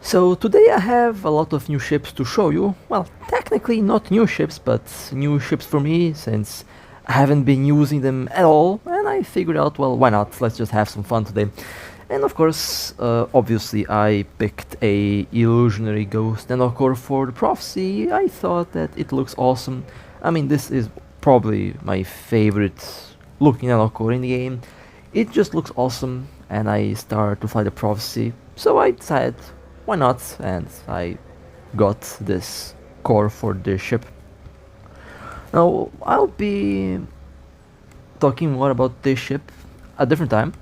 So today I have a lot of new ships to show you. Well, technically not new ships, but new ships for me, since I haven't been using them at all, and I figured out, well, why not? Let's just have some fun today. And of course, obviously I picked a illusionary ghost and core for the prophecy. I thought that it looks awesome. I mean, this is probably my favorite looking core in the game. It just looks awesome, and I started to fly the prophecy, so I decided, why not? And I got this core for this ship. Now, I'll be talking more about this ship a different time.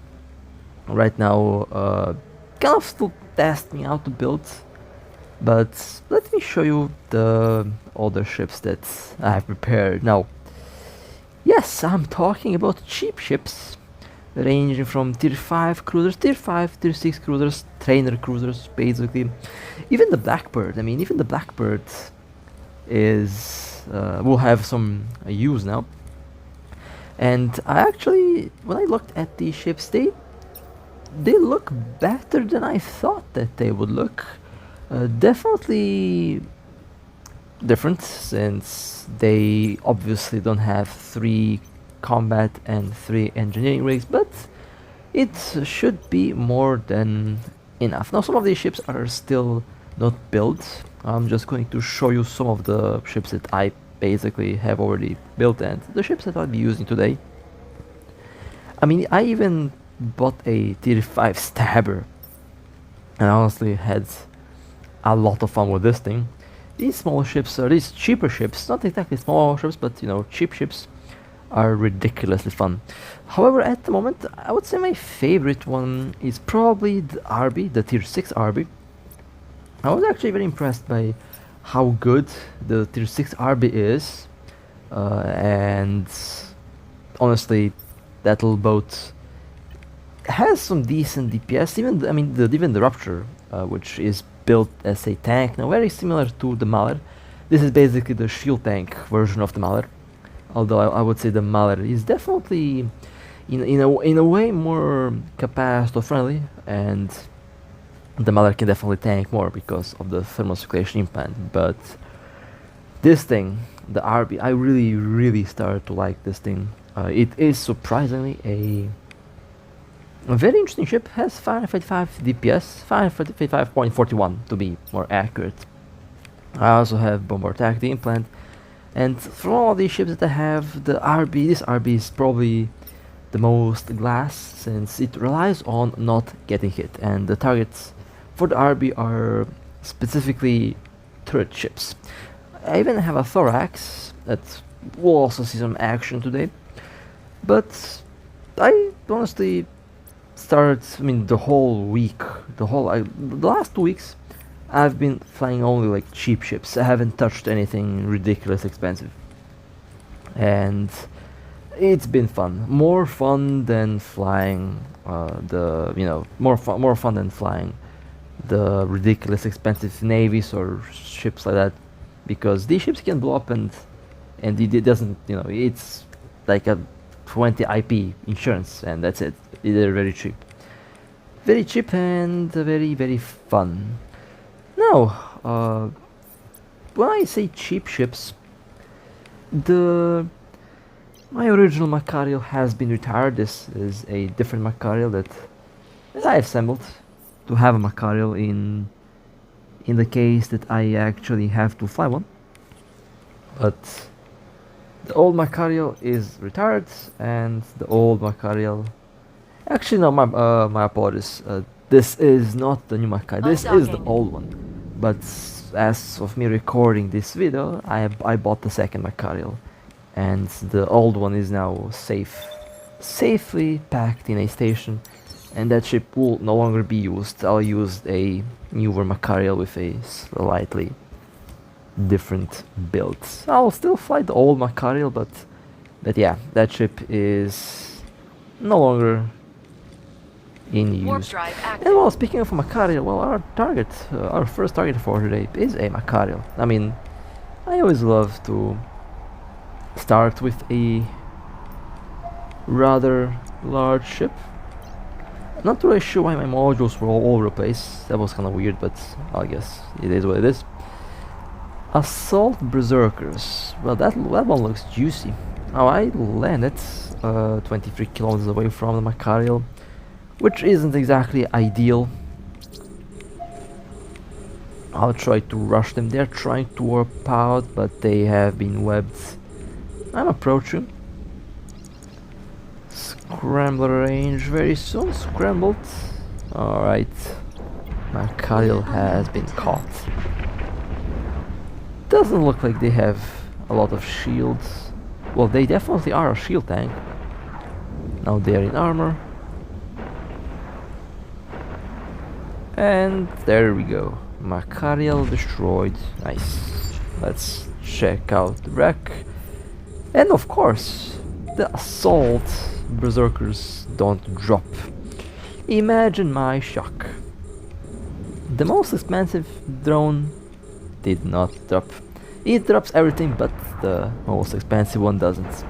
Right now, kind of still testing out the build, but let me show you the other ships that I have prepared. Now, yes, I'm talking about cheap ships, ranging from tier 5 cruisers, tier 5, tier 6 cruisers, trainer cruisers, basically. Even the Blackbird, I mean, even the Blackbird is will have some use now. And I actually, when I looked at these ships, they look better than I thought that they would look. Definitely different, since they obviously don't have 3 combat and 3 engineering rigs, but it should be more than enough. Now, some of these ships are still not built. I'm just going to show you some of the ships that I basically have already built and the ships that I'll be using today. I mean, I even bought a tier 5 stabber, and I honestly had a lot of fun with this thing. These small ships, these cheaper ships, not exactly small ships, but you know, cheap ships, are ridiculously fun. However, at the moment, I would say my favorite one is probably the RB, the tier 6 RB. I was actually very impressed by how good the tier 6 RB is, and honestly, that little boat has some decent DPS. Even the Rupture, which is built as a tank, now very similar to the Mauler. This is basically the shield tank version of the Mauler. Although I would say the Mauler is definitely, in a way, more capacitor friendly, and the Mauler can definitely tank more because of the thermal circulation implant. But this thing, the RB, I really started to like this thing. It is surprisingly a very interesting ship. Has 555 DPS, 555.41 to be more accurate. I also have bomber attack, the implant, and from all these ships that I have, this RB is probably the most glass, since it relies on not getting hit, and the targets for the RB are specifically turret ships. I even have a Thorax that will also see some action today, but I honestly started, the whole week, the last 2 weeks, I've been flying only like cheap ships. I haven't touched anything ridiculously expensive, and it's been fun. More fun than flying more fun than flying the ridiculous expensive navies or ships like that, because these ships can blow up and it doesn't, it's like a 20 IP insurance, and that's it. They're very cheap and very fun. Now, when I say cheap ships, my original Macarial has been retired. This is a different Macarial that I assembled to have a Macarial in the case that I actually have to fly one. But the old Macarial is retired, and the old Macarial, actually no, my apologies. This is not the new Macarial. This is the old one. But as of me recording this video, I bought the second Macarial, and the old one is now safely packed in a station, and that ship will no longer be used. I'll use a newer Macarial with a slightly different build. I'll still fly the old Macarial, but yeah, that ship is no longer in use. And well, speaking of Macarial, well, our first target for today is a Macarial. I mean, I always love to start with a rather large ship, Not really sure why my modules were all over the place. That was kind of weird, but I guess it is what it is. Assault Berserkers. Well, that one looks juicy. Oh, I landed 23 kilometers away from the Macarial, which isn't exactly ideal. I'll try to rush them. They're trying to warp out, but they have been webbed. I'm approaching. Scrambler range very soon. Scrambled. Alright. Macarial has been caught. Doesn't look like they have a lot of shields. Well, they definitely are a shield tank. Now they're in armor. And there we go. Macarial destroyed. Nice. Let's check out the wreck. And of course, the assault berserkers don't drop. Imagine my shock. The most expensive drone did not drop. It drops everything, but the most expensive one doesn't.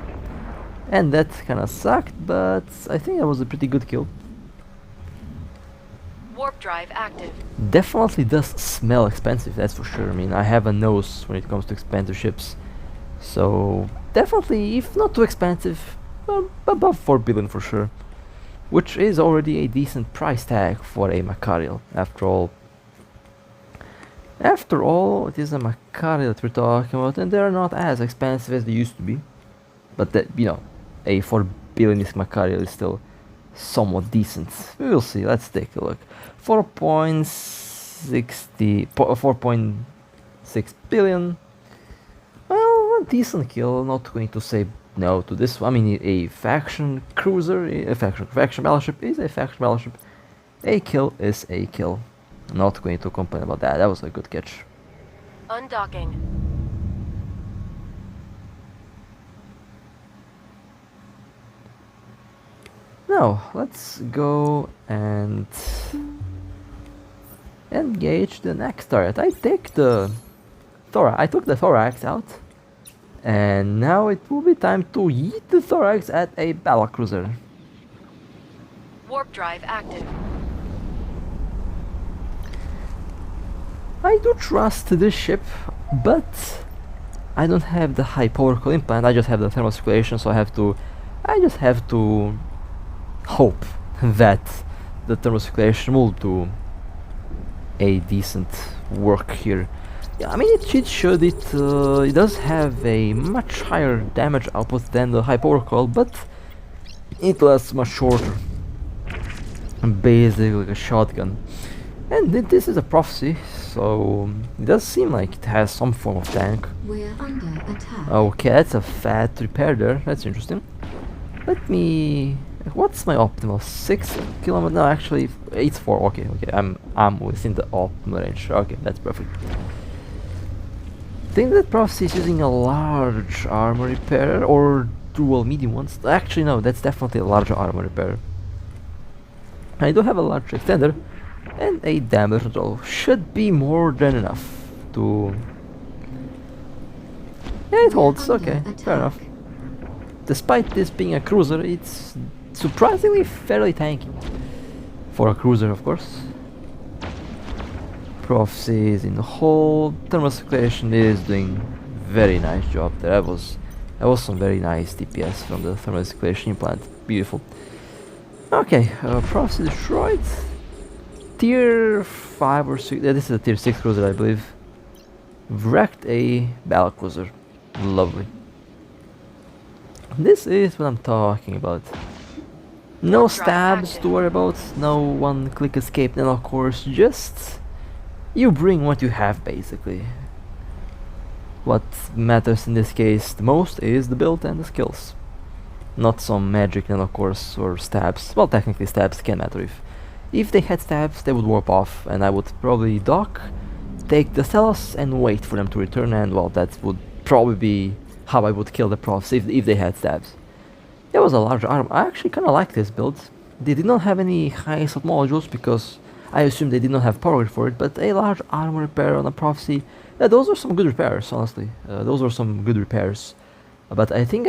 And that kinda sucked, but I think that was a pretty good kill. Warp drive active. Definitely does smell expensive, that's for sure. I mean, I have a nose when it comes to expensive ships. So, definitely, if not too expensive, above 4 billion for sure. Which is already a decent price tag for a Macarial, after all. After all, it is a Macarial that we're talking about, and they're not as expensive as they used to be. But that, you know, a 4 billion Macarial is still somewhat decent. We will see, let's take a look. 4.6 billion. Well, a decent kill, not going to say no to this one. I mean, a faction cruiser, a faction battleship is a faction battleship. A kill is a kill. Not going to complain about that, that was a good catch. Undocking. Now, let's go and engage the next turret. I took the thorax out, and now it will be time to yeet the thorax at a battlecruiser. Warp drive active. I do trust this ship, but I don't have the high power coil implant. I just have the thermal circulation, so I just have to hope that the thermal circulation will do a decent work here. Yeah, I mean it should. It does have a much higher damage output than the high power coil, but it lasts much shorter. Basically like a shotgun. And this is a prophecy, so it does seem like it has some form of tank. We're under attack. Okay, that's a fat repair there. That's interesting. Let me. What's my optimal? 6 kilometers? No, actually, it's 4. Okay, I'm within the optimal range. Okay, that's perfect. I think that prophecy is using a large armor repair or dual medium ones. Actually, no, that's definitely a larger armor repair. I do have a large extender. And a damage control should be more than enough to... Yeah, it holds, okay, fair enough. Despite this being a cruiser, it's surprisingly fairly tanky. For a cruiser, of course. Prophecy is in the hold. Thermal circulation is doing very nice job there. That was some very nice DPS from the thermal circulation implant. Beautiful. Okay, Prophecy destroyed. Tier 5 or 6, this is a tier 6 cruiser I believe. Wrecked a battlecruiser. Lovely. This is what I'm talking about. No stabs to worry about, no one click escape, and of course just you bring what you have basically. What matters in this case the most is the build and the skills. Not some magic and of course or stabs. Well, technically stabs can matter if they had stabs, they would warp off, and I would probably dock, take the Celos, and wait for them to return, and well, that would probably be how I would kill the profs if they had stabs. There was a large arm. I actually kind of like this build. They did not have any high assault modules because I assume they did not have power for it, but a large armor repair on a prophecy. Yeah, those are some good repairs, honestly. Those are some good repairs. But I think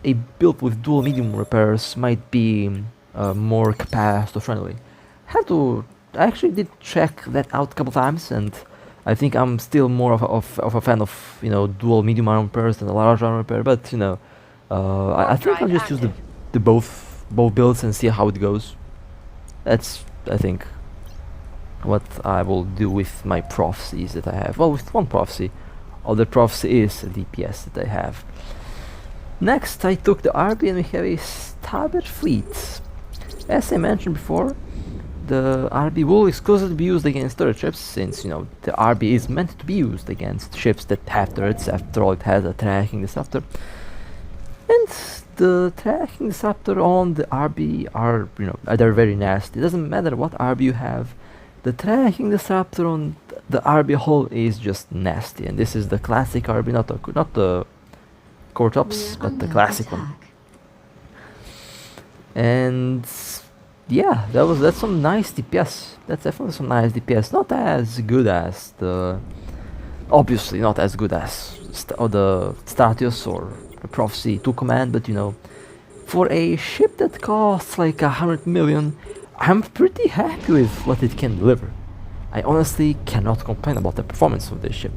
a build with dual medium repairs might be more capacitor friendly. I actually did check that out a couple times, and I think I'm still more of a fan of, you know, dual medium armor repairs than a large armor repair. But you know, I think I'll Drive just use active. the both builds and see how it goes. That's, I think, what I will do with my prophecies that I have. Well, with one prophecy, other prophecy is a DPS that I have. Next, I took the RB and we have a starboard fleet. As I mentioned before, the RB will exclusively be used against turret ships, since, you know, the RB is meant to be used against ships that have turrets. After all, it has a tracking disruptor. And the tracking disruptor on the RB are, you know, they're very nasty. It doesn't matter what RB you have, the tracking disruptor on the RB hull is just nasty. And this is the classic RB, not the core tops, but the classic one. And yeah, that's some nice DPS. That's definitely some nice DPS. Not as good as the, obviously not as good as the Statius or the Prophecy 2 command, but you know, for a ship that costs like 100 million, I'm pretty happy with what it can deliver. I honestly cannot complain about the performance of this ship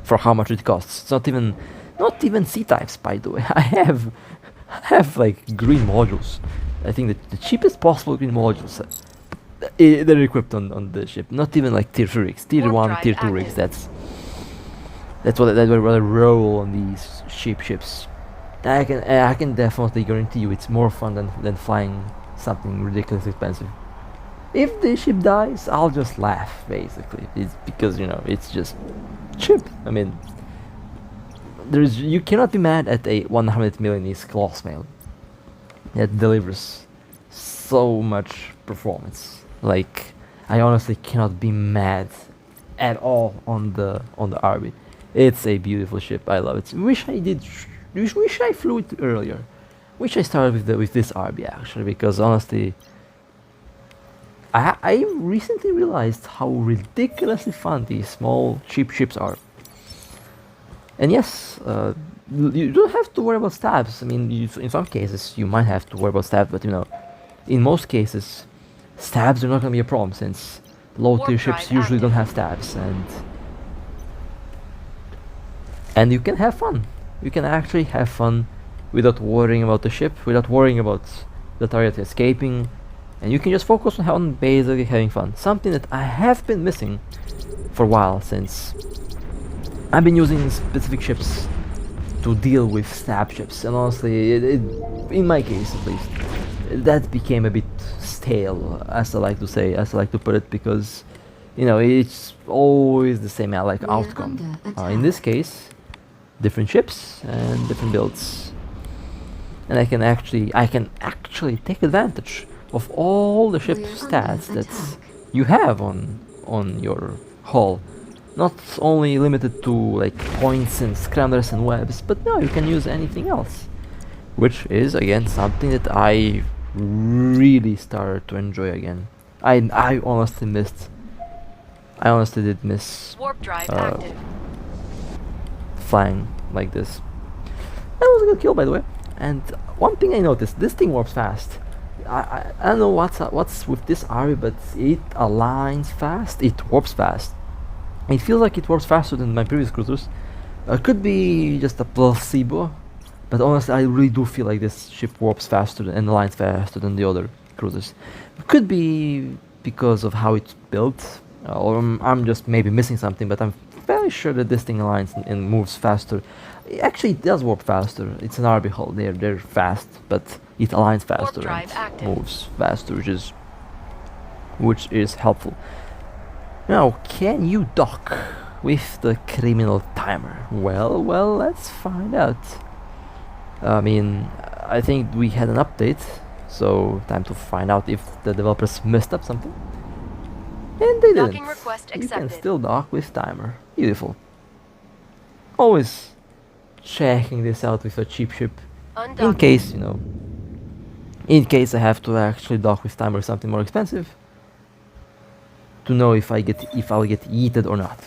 for how much it costs. It's not even C types, by the way. I have like green modules. I think that the cheapest possible green modules they're equipped on the ship. Not even like tier 3 rigs, tier 1, tier 2 rigs. That's what I roll on these cheap ships. I can definitely guarantee you it's more fun than flying something ridiculously expensive. If the ship dies, I'll just laugh, basically. It's because, you know, it's just cheap. I mean, you cannot be mad at a 100 million is Coloss mail that delivers so much performance. Like, I honestly cannot be mad at all on the RB. It's a beautiful ship. I love it. Wish I flew it earlier. Wish I started with this RB actually, because honestly, I recently realized how ridiculously fun these small cheap ships are. And yes, you don't have to worry about stabs. I mean, in some cases you might have to worry about stabs, but you know, in most cases, stabs are not going to be a problem, since low tier ships usually don't have stabs, and you can have fun. You can actually have fun without worrying about the ship, without worrying about the target escaping, and you can just focus on basically having fun. Something that I have been missing for a while, since I've been using specific ships to deal with stab ships, and honestly, in my case at least, that became a bit stale, as I like to say, as I like to put it, because, you know, it's always the same outcome. In this case, different ships and different builds, and I can actually take advantage of all the ship stats that you have on your hull. Not only limited to like points and scramblers and webs, but now you can use anything else, which is again something that I really started to enjoy again. I honestly did miss Warp drive active. flying like this. That was a good kill, by the way. And one thing I noticed, this thing warps fast. I don't know what's with this RB, but it aligns fast, it warps fast. It feels like it warps faster than my previous cruisers. Could be just a placebo, but honestly I really do feel like this ship warps faster and aligns faster than the other cruisers. It could be because of how it's built, or I'm just maybe missing something, but I'm fairly sure that this thing aligns and moves faster. Actually, it does warp faster. It's an RB hull. They're fast, but it aligns faster and moves faster, which is helpful. Now, can you dock with the criminal timer? Well, let's find out. I mean, I think we had an update, so time to find out if the developers messed up something. And they didn't. Docking request You accepted. can still dock with timer. Beautiful. Always checking this out with a cheap ship, in case, you know, in case I have to actually dock with timer or something more expensive, to know if I'll get yeeted or not.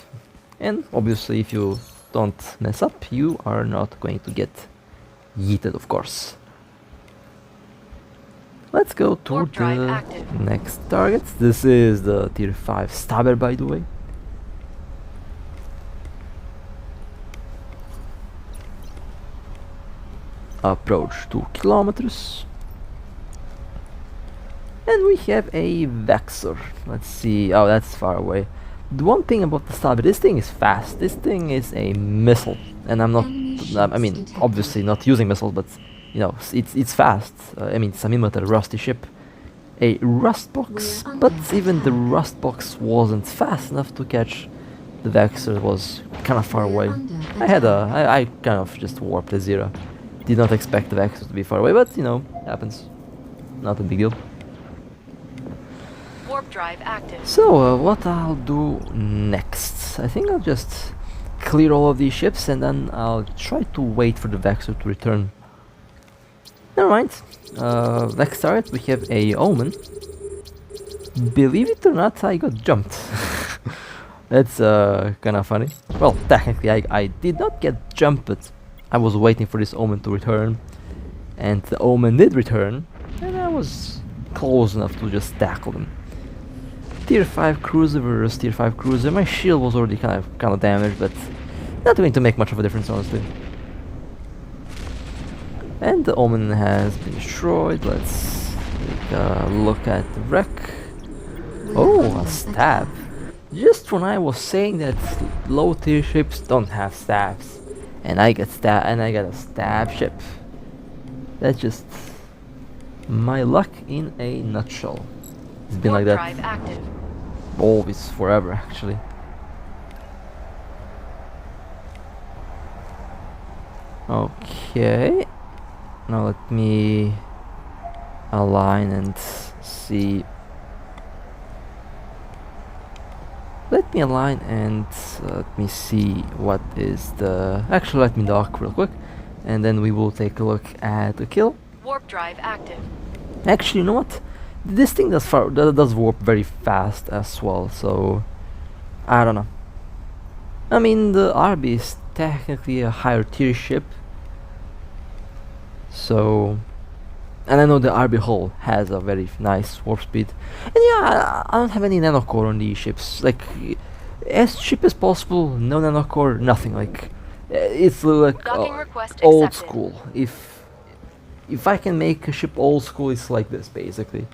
And obviously, if you don't mess up, you are not going to get yeeted, of course. Let's go to Warp drive the active. next target. This is the tier 5 stabber, by the way. Approach 2 kilometers. And we have a Vexor. Let's see. Oh, that's far away. The one thing about the stabber, this thing is fast. This thing is a missile, and I'm not. I mean, obviously not using missiles, but you know, it's fast. I mean, it's a military rusty ship, a rust box, but even the rust box wasn't fast enough to catch. The Vexor. It was kind of far away. I kind of just warped a zero. Did not expect the Vexor to be far away, but you know, happens. Not a big deal. Warp drive active. So, what I'll do next? I think I'll just clear all of these ships and then I'll try to wait for the Vexor to return. Never mind. Next target, we have a Omen. Believe it or not, I got jumped. That's kind of funny. Well, technically, I did not get jumped, but I was waiting for this Omen to return. And the Omen did return, and I was close enough to just tackle him. Tier 5 cruiser versus tier 5 cruiser. My shield was already kind of damaged, but not going to make much of a difference, honestly. And the Omen has been destroyed. Let's take a look at the wreck. Oh, a stab. Just when I was saying that low tier ships don't have stabs, and I got a stab ship. That's just my luck in a nutshell. It's been like that. Drive active. Always, forever, actually. Okay. Now let me align and see. Let me align and let me see what is the... Actually, let me dock real quick, and then we will take a look at the kill. Warp drive active. Actually, you know what? This thing does warp very fast as well, so I don't know. I mean, the RB is technically a higher tier ship, so, and I know the RB hull has a very nice warp speed, and yeah, I don't have any nanocore on these ships. Like, as cheap as possible, no nanocore, nothing. Like, it's like old accepted. school. If I can make a ship old school, it's like this basically.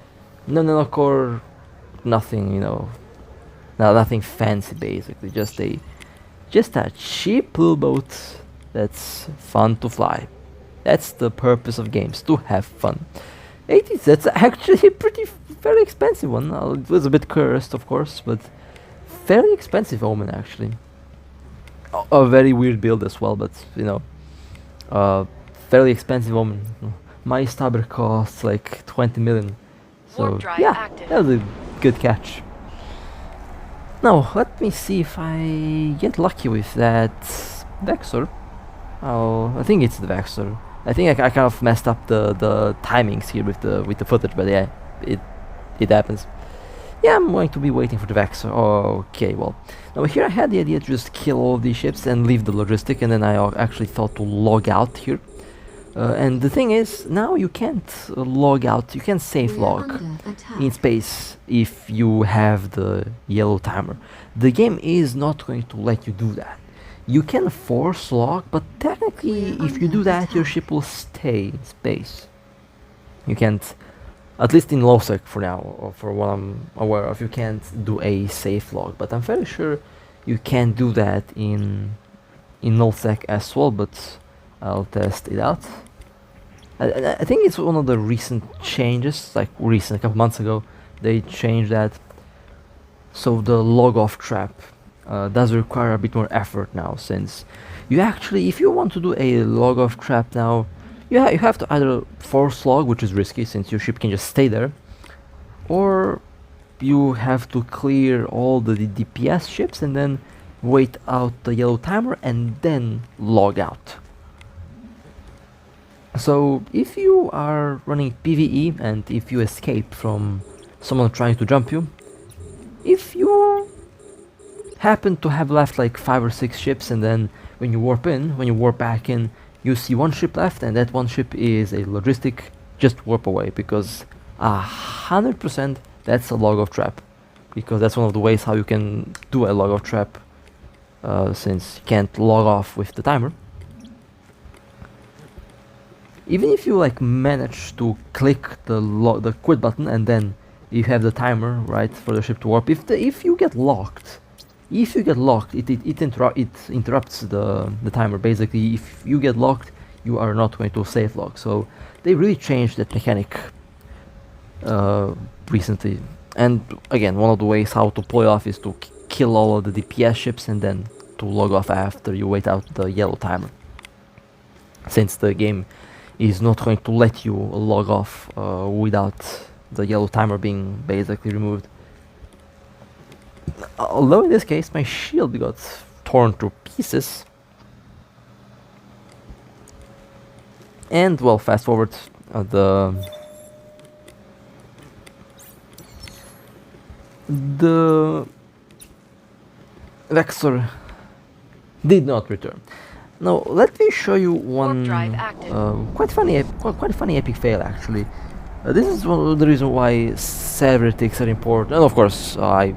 No nanocore, nothing, you know, nothing fancy basically. Just a cheap little boat that's fun to fly. That's the purpose of games, to have fun. 80s, that's actually a fairly expensive one. It was a bit cursed, of course, but fairly expensive Omen actually. A very weird build as well, but you know, fairly expensive Omen. My stabber costs like 20 million. So yeah, that was a good catch. Now let me see if I get lucky with that Vexor. Oh, I think it's the Vexor. I think I kind of messed up the timings here with the footage, but yeah, it happens. Yeah, I'm going to be waiting for the Vexor. Okay, well, now here I had the idea to just kill all of these ships and leave the logistic, and then I actually thought to log out here. And the thing is, now you can't log out, you can save log in space if you have the yellow timer. The game is not going to let you do that. You can force log, but technically if you do that, your ship will stay in space. You can't, at least in low sec for now, or for what I'm aware of, you can't do a safe log, but I'm fairly sure you can do that in null sec as well, but I'll test it out. I think it's one of the recent changes, like recent, a couple months ago, they changed that. So the Logoff trap does require a bit more effort now, since you actually, if you want to do a Logoff trap now, you have to either force log, which is risky since your ship can just stay there, or you have to clear all the DPS ships and then wait out the yellow timer and then log out. So if you are running PvE and if you escape from someone trying to jump you, if you happen to have left like 5 or 6 ships, and then when you warp back in, you see one ship left, and that one ship is a logistic, just warp away, because 100% that's a Logoff trap, because that's one of the ways how you can do a Logoff trap, since you can't log off with the timer. Even if you like manage to click the quit button and then you have the timer right for the ship to warp, if you get locked, it interrupts the timer. Basically, if you get locked, you are not going to safe lock. So they really changed that mechanic recently. And again, one of the ways how to pull it off is to kill all of the DPS ships and then to log off after you wait out the yellow timer, since the game is not going to let you log off without the yellow timer being basically removed. Although in this case my shield got torn to pieces. And well, fast forward, the Vexor did not return. Now let me show you one quite funny epic fail actually. This is one of the reasons why server ticks are important, and of course I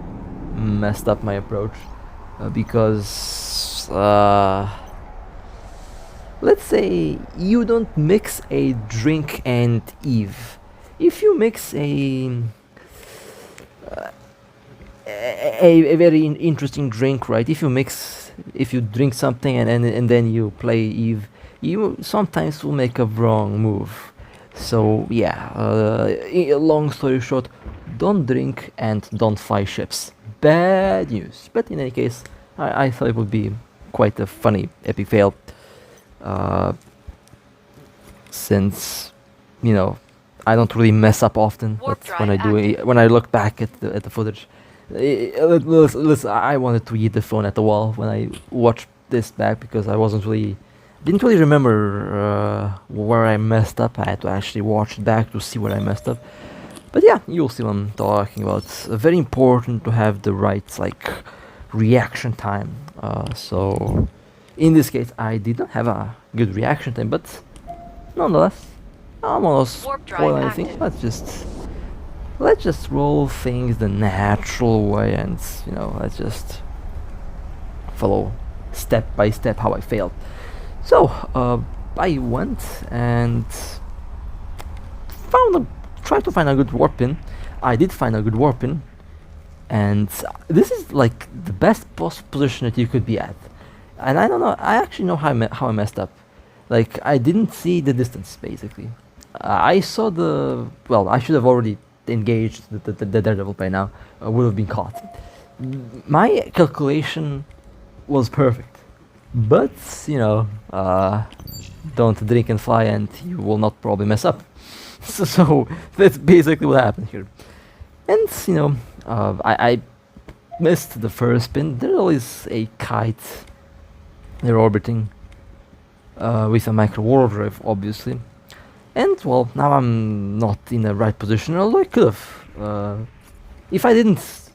messed up my approach because let's say you don't mix a drink and Eve. If you mix a very interesting drink, right? If you drink something and then you play Eve, you sometimes will make a wrong move. So yeah, long story short, don't drink and don't fly ships. Bad news. But in any case, I thought it would be quite a funny epic fail, since you know I don't really mess up often, but when I do, when I look back at the footage, listen, I wanted to eat the phone at the wall when I watched this back, because I didn't really remember where I messed up. I had to actually watch it back to see where I messed up. But yeah, you'll see what I'm talking about. It's very important to have the right reaction time. So in this case, I did not have a good reaction time, but nonetheless, I'm not spoil anything. Let's just roll things the natural way, and let's just follow step by step how I failed. So I went and tried to find a good warp pin. I did find a good warp pin, and this is like the best position that you could be at. And I don't know, I actually know how I messed up. Like, I didn't see the distance, basically. I saw I should have already engaged the Daredevil by now, would have been caught. My calculation was perfect, but don't drink and fly and you will not probably mess up. So that's basically what happened here. And I missed the first spin. There is a kite they're orbiting with a micro wardrobe, obviously. And well, now I'm not in the right position, although I could have. If I didn't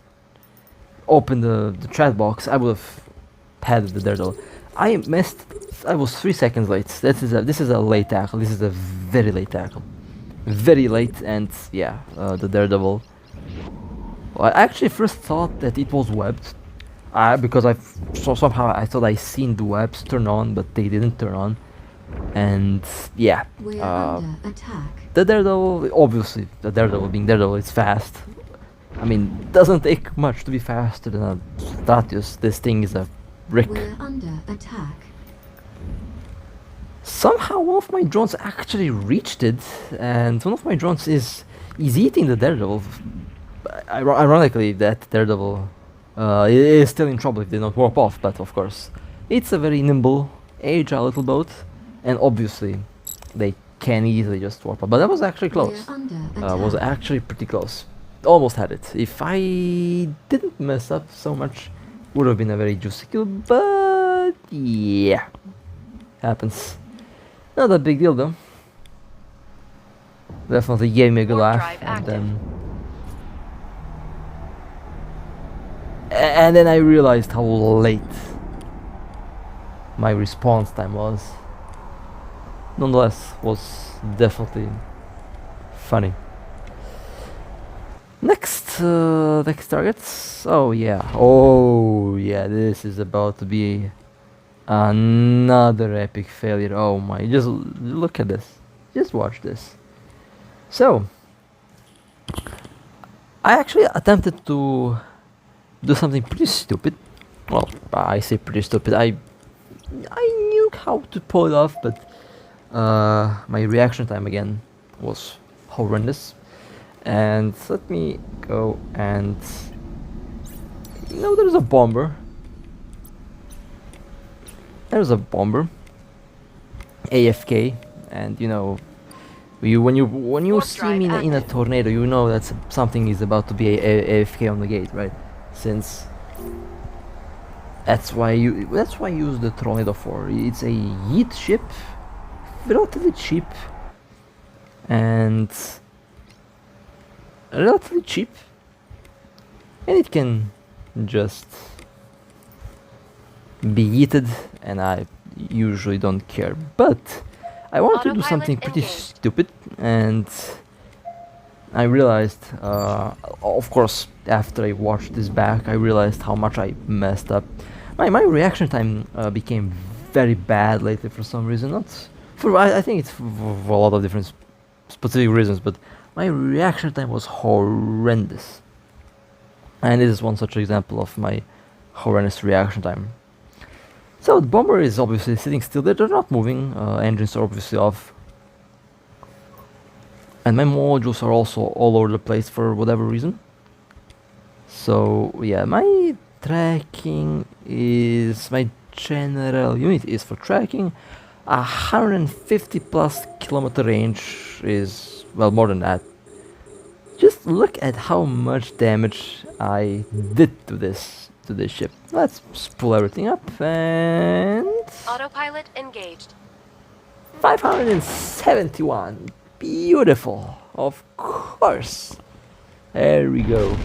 open the chat box, I would have had the Daredevil. I missed. I was 3 seconds late. This is a late tackle. This is a very late tackle. Very late, and yeah, the Daredevil. Well, I actually first thought that it was webbed, because somehow I thought I seen the webs turn on, but they didn't turn on. And yeah, we're under attack. the Daredevil, obviously, the Daredevil being Daredevil, it's fast. I mean, doesn't take much to be faster than a Statius. This thing is a brick. We're under attack. Somehow one of my drones actually reached it, and one of my drones is eating the Daredevil. Ironically, that Daredevil is still in trouble if they don't warp off, but of course, it's a very nimble, agile little boat, and obviously they can easily just warp off. But that was actually close. Was actually pretty close. Almost had it. If I didn't mess up so much, would have been a very juicy kill, but yeah, happens. Not a big deal though. Definitely gave me a good laugh, and then I realized how late my response time was. Nonetheless, was definitely funny. Next targets. Oh yeah, this is about to be another epic failure. Oh my, just look at this. Just watch this. So, I actually attempted to do something pretty stupid. Well, I say pretty stupid. I knew how to pull it off, but my reaction time again was horrendous. And let me go and there's a bomber. There's a bomber. AFK, and when you Warp see drive me in a active. tornado, you know that something is about to be AFK on the gate, right? Since that's why you use the tornado for. It's a yeet ship, relatively cheap, and it can just be yeeted, and I usually don't care. But I want to do Autopilot something pretty engaged. stupid, and I realized, of course, after I watched this back, I realized how much I messed up. My reaction time became very bad lately for some reason. Not for I think it's for a lot of different specific reasons, but my reaction time was horrendous. And this is one such example of my horrendous reaction time. So the bomber is obviously sitting still there, they're not moving, engines are obviously off. And my modules are also all over the place for whatever reason. So yeah, my general unit is for tracking. 150 plus kilometer range is, well, more than that. Just look at how much damage I did to this ship. Let's pull everything up, and Autopilot engaged. 571. Beautiful. Of course. There we go.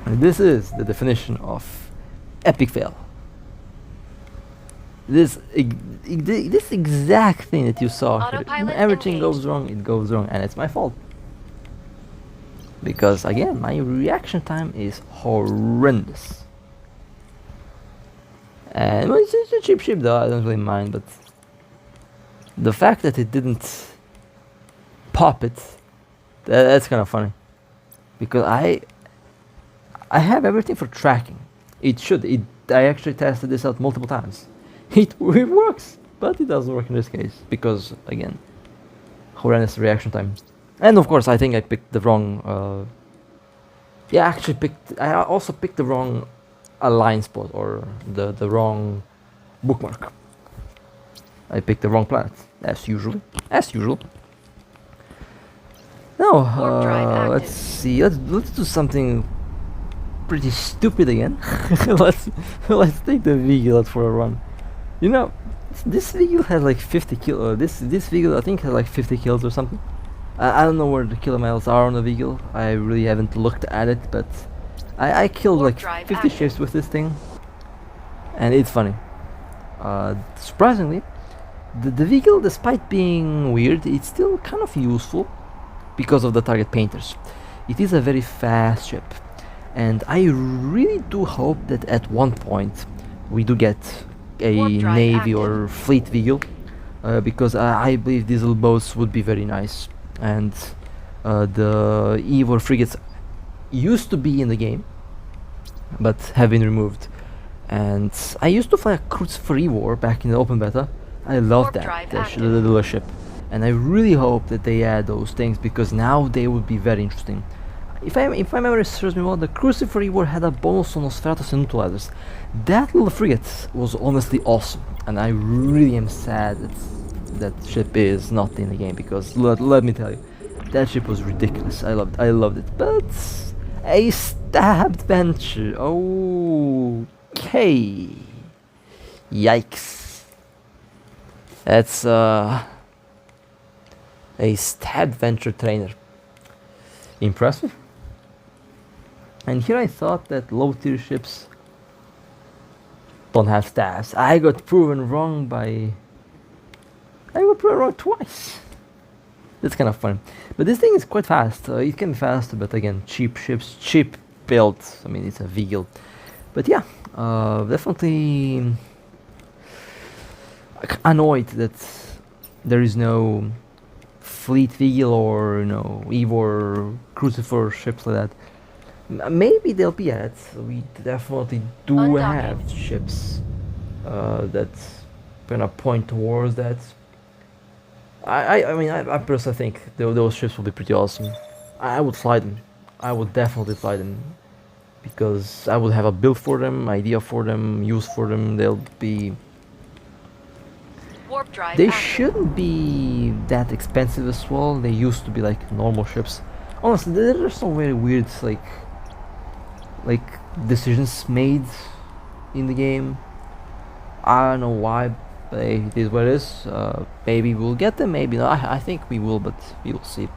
And this is the definition of epic fail. This exact thing that you saw here. Autopilot Everything engaged. goes wrong, it goes wrong, and it's my fault. Because again, my reaction time is horrendous. And well, it's a cheap ship though, I don't really mind, but the fact that it didn't pop it, that's kind of funny. Because I have everything for tracking. I actually tested this out multiple times. It works, but it doesn't work in this case because again, horrendous reaction time. And of course, I think I picked the wrong. I also picked the wrong align spot or the wrong bookmark. I picked the wrong planet, as usual. Now, Warp drive active. let's see. Let's do something pretty stupid again. let's take the Vigil out for a run. This Vigil has like 50 kills. This Vigil I think has like 50 kills or something. I don't know where the kill miles are on the Vigil. I really haven't looked at it, but I killed Warp like drive 50 active. ships with this thing, and it's funny. Surprisingly, the Vigil, despite being weird, it's still kind of useful because of the target painters. It is a very fast ship, and I really do hope that at one point we do get a Warp drive navy active. or fleet Vigil, because I believe diesel boats would be very nice. And the Evo frigates used to be in the game, but have been removed. And I used to fly a Crucifer Evo back in the open beta. I loved Warp that, drive the active. little ship. And I really hope that they add those things because now they would be very interesting. If my memory serves me well, the Crucifer Evo had a bonus on Nosferatus and neutralizers. That little frigate was honestly awesome, and I really am sad that ship is not in the game because let me tell you, that ship was ridiculous. I loved it. But a stabbed venture. Okay. Yikes. That's a stabbed venture trainer. Impressive. And here I thought that low tier ships don't have stabs. I got proven wrong twice. That's kind of fun. But this thing is quite fast. It can be fast, but again, cheap ships, cheap builds. I mean, it's a vehicle. But yeah, definitely annoyed that there is no fleet vehicle or Eve or Crucifer ships like that. Maybe they'll be at. We definitely do Undocking. have ships that gonna point towards that. I mean, I personally think those ships will be pretty awesome. I would fly them. I would definitely fly them because I would have a build for them, idea for them, use for them. They'll be. Warp drive They active. shouldn't be that expensive as well. They used to be like normal ships. Honestly, there are some very weird like decisions made in the game. I don't know why, but it is what it is. Maybe we'll get them, maybe not. I think we will, but we will see.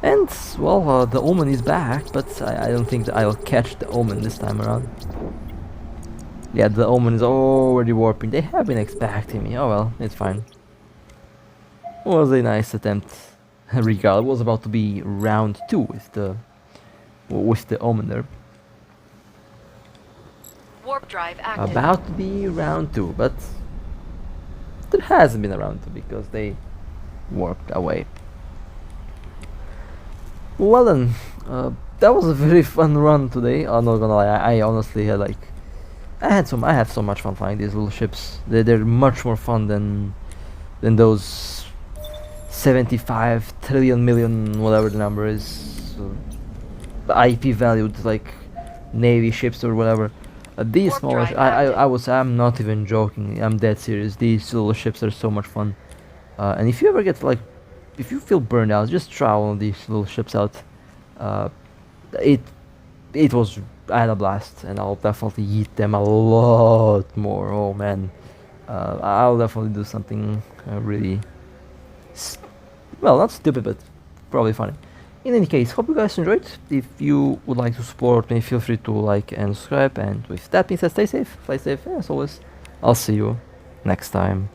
And well, the Omen is back, but I don't think that I'll catch the Omen this time around. Yeah, the Omen is already warping. They have been expecting me. Oh well, it's fine. Was a nice attempt. Regardless, it was about to be round 2 with the Omen there. Warp drive active. About to be round 2, but there hasn't been a round 2 because they warped away. Well then, that was a very fun run today. I'm not gonna lie, I honestly had I had so much fun flying these little ships. They're much more fun than those 75 trillion million whatever the number is, IP valued like navy ships or whatever. These Warp smaller, drive I would say, I'm not even joking. I'm dead serious. These little ships are so much fun. And if you ever get if you feel burned out, just try one of these little ships out. It was, I had a blast, and I'll definitely eat them a lot more. Oh man, I'll definitely do something really, well, not stupid, but probably funny. In any case, hope you guys enjoyed. If you would like to support me, feel free to like and subscribe. And with that being said, stay safe, fly safe, and as always, I'll see you next time.